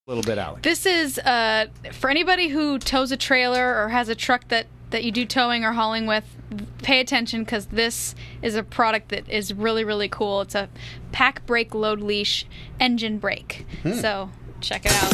A little bit, Alex. This is for anybody who tows a trailer or has a truck that you do towing or hauling with. Pay attention, because this is a product that is really, really cool. It's a pack brake load leash engine brake. So check it out.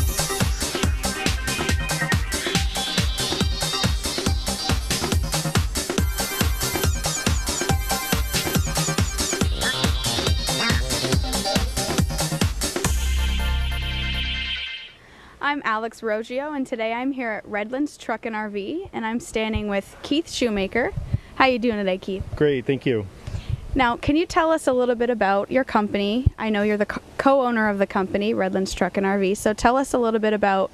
I'm Alex Roggio, and today I'm here at Redlands Truck and RV, and I'm standing with Keith Shoemaker. How you doing today, Keith? Great, thank you. Now, can you tell us a little bit about your company? I know you're the co-owner of the company, Redlands Truck and RV, so tell us a little bit about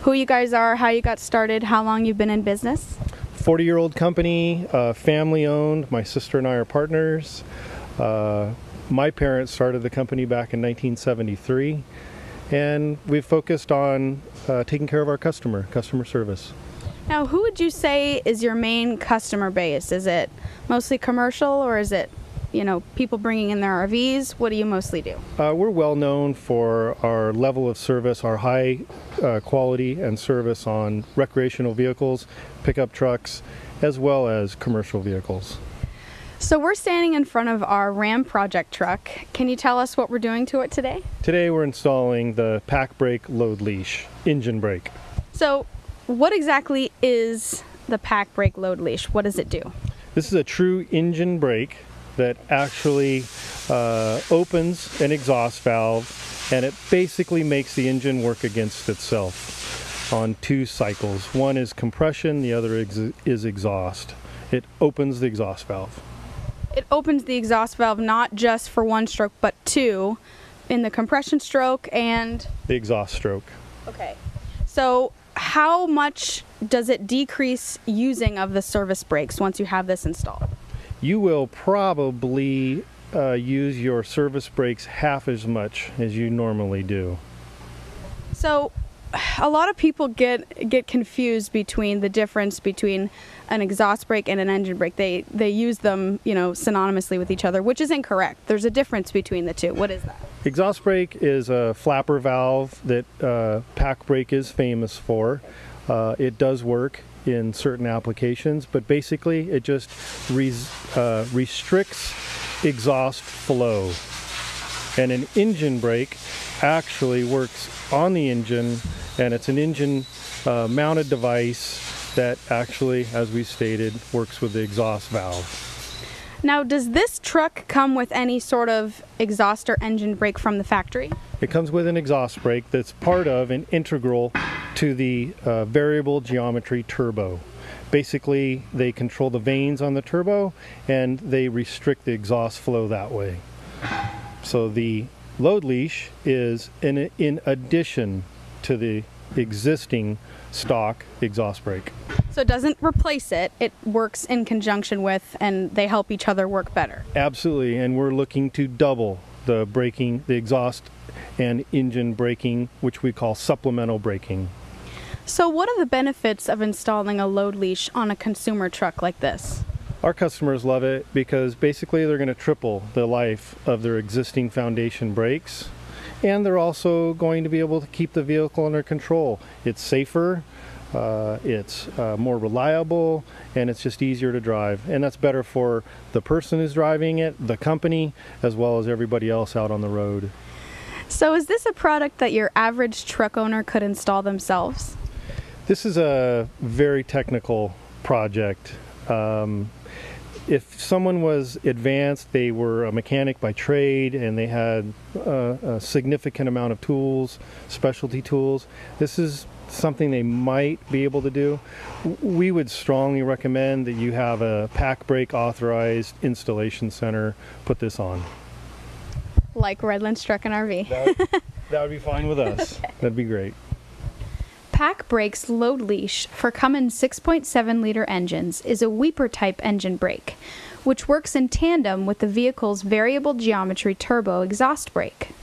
who you guys are, how you got started, how long you've been in business. 40-year-old company, family-owned. My sister and I are partners. My parents started the company back in 1973. And we've focused on taking care of our customer service. Now, who would you say is your main customer base? Is it mostly commercial, or is it, people bringing in their RVs? What do you mostly do? We're well known for our level of service, our high quality and service on recreational vehicles, pickup trucks, as well as commercial vehicles. So we're standing in front of our Ram project truck. Can you tell us what we're doing to it today? Today we're installing the pack brake load leash engine brake. So what exactly is the pack brake load leash? What does it do? This is a true engine brake that actually opens an exhaust valve, and it basically makes the engine work against itself on two cycles. One is compression, the other is exhaust. It opens the exhaust valve. It opens the exhaust valve not just for one stroke, but two, in the compression stroke and the exhaust stroke. Okay. So how much does it decrease using of the service brakes once you have this installed? You will probably use your service brakes half as much as you normally do. So a lot of people get confused between the difference between an exhaust brake and an engine brake. They use them, synonymously with each other, which is incorrect. There's a difference between the two. What is that? Exhaust brake is a flapper valve that pack brake is famous for. It does work in certain applications, but basically it just restricts exhaust flow. And an engine brake actually works on the engine, and it's an engine mounted device that actually, as we stated, works with the exhaust valve. Now, does this truck come with any sort of exhaust or engine brake from the factory? It comes with an exhaust brake that's part of and integral to the variable geometry turbo. Basically, they control the vanes on the turbo, and they restrict the exhaust flow that way. So the load leash is in addition to the existing stock exhaust brake. So it doesn't replace it, it works in conjunction with, and they help each other work better. Absolutely, and we're looking to double the braking, the exhaust and engine braking, which we call supplemental braking. So what are the benefits of installing a load leash on a consumer truck like this? Our customers love it because basically they're going to triple the life of their existing foundation brakes, and they're also going to be able to keep the vehicle under control. It's safer, it's more reliable, and it's just easier to drive. And that's better for the person who's driving it, the company, as well as everybody else out on the road. So is this a product that your average truck owner could install themselves? This is a very technical project. If someone was advanced, they were a mechanic by trade, and they had a significant amount of tools, specialty tools, this is something they might be able to do. We would strongly recommend that you have a pack brake authorized installation center put this on. Like Redlands Truck and RV. That would be fine with us. Okay. That'd be great. Pack Brake's load leash for Cummins 6.7-liter engines is a Weeper-type engine brake, which works in tandem with the vehicle's variable geometry turbo exhaust brake.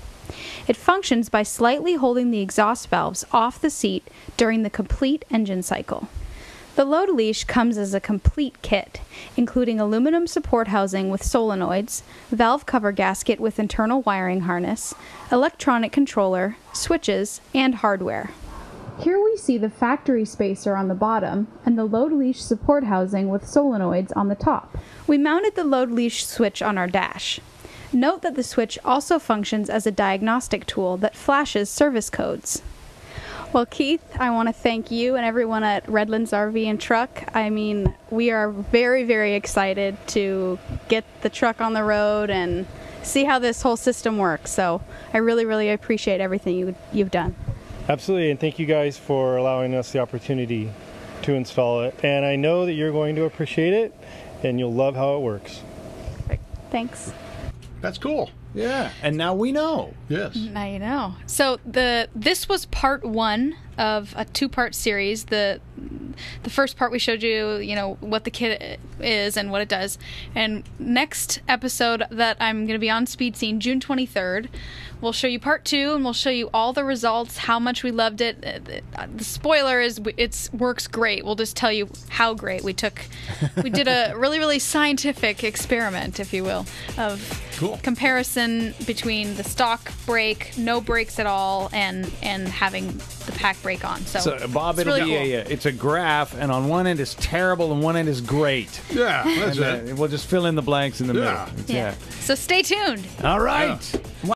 It functions by slightly holding the exhaust valves off the seat during the complete engine cycle. The LoadLeash comes as a complete kit, including aluminum support housing with solenoids, valve cover gasket with internal wiring harness, electronic controller, switches, and hardware. Here we see the factory spacer on the bottom and the LoadLeash support housing with solenoids on the top. We mounted the LoadLeash switch on our dash. Note that the switch also functions as a diagnostic tool that flashes service codes. Well, Keith, I want to thank you and everyone at Redlands RV and Truck. I mean, we are very, very excited to get the truck on the road and see how this whole system works. So I really, really appreciate everything you've done. Absolutely, and thank you guys for allowing us the opportunity to install it. And I know that you're going to appreciate it, and you'll love how it works. Perfect. Thanks. That's cool. Yeah, and now we know. Yes. Now you know. So this was part 1 of a 2-part series. The first part we showed you, what the kit is and what it does. And next episode that I'm going to be on Speed Scene, June 23rd, we'll show you part 2, and we'll show you all the results, how much we loved it. The spoiler is it works great. We'll just tell you how great we did a really, really scientific experiment, if you will, of comparison between the stock brake, no brakes at all, and having the pack brake on. So Bob, it's it'll really be cool. it's a graph, and on one end is terrible, and one end is great. Yeah, that's it. We'll just fill in the blanks in the middle. Yeah. So stay tuned. All right. Yeah.